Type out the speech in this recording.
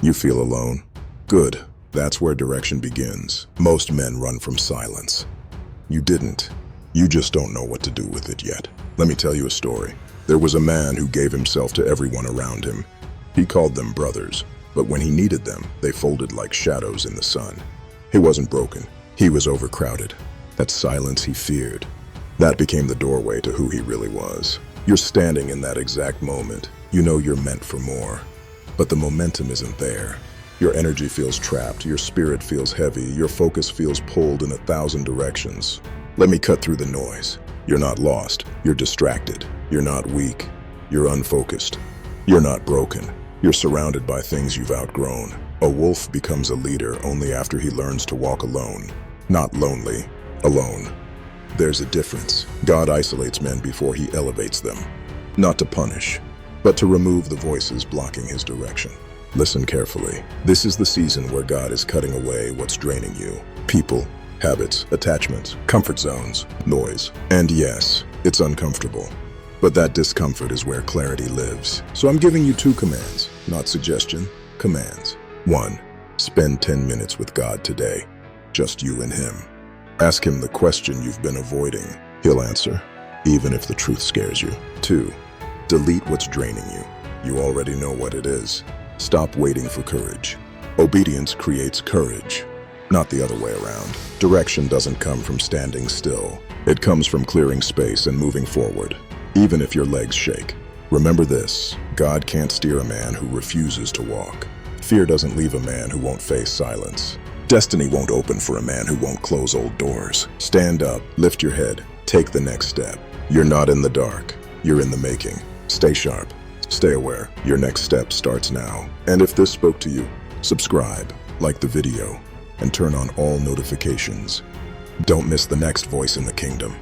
You feel alone? Good. That's where direction begins. Most men run from silence. You didn't. You just don't know what to do with it yet. Let me tell you a story. There was a man who gave himself to everyone around him. He called them brothers, but when he needed them, they folded like shadows in the sun. He wasn't broken. He was overcrowded. That silence he feared. That became the doorway to who he really was. You're standing in that exact moment. You know you're meant for more. But the momentum isn't there. Your energy feels trapped, your spirit feels heavy, your focus feels pulled in 1,000 directions. Let me cut through the noise. You're not lost, you're distracted. You're not weak, you're unfocused. You're not broken, you're surrounded by things you've outgrown. A wolf becomes a leader only after he learns to walk alone. Not lonely, alone. There's a difference. God isolates men before he elevates them. Not to punish, but to remove the voices blocking his direction. Listen carefully. This is the season where God is cutting away what's draining you. People, habits, attachments, comfort zones, noise. And yes, it's uncomfortable. But that discomfort is where clarity lives. So I'm giving you 2 commands, not suggestion, commands. 1, spend 10 minutes with God today. Just you and him. Ask him the question you've been avoiding. He'll answer, even if the truth scares you. 2, delete what's draining you. You already know what it is. Stop waiting for courage. Obedience creates courage, not the other way around. Direction doesn't come from standing still. It comes from clearing space and moving forward, even if your legs shake. Remember this, God can't steer a man who refuses to walk. Fear doesn't leave a man who won't face silence. Destiny won't open for a man who won't close old doors. Stand up, lift your head, take the next step. You're not in the dark, you're in the making. Stay sharp, stay aware. Your next step starts now. And if this spoke to you, subscribe, like the video, and turn on all notifications. Don't miss the next voice in the kingdom.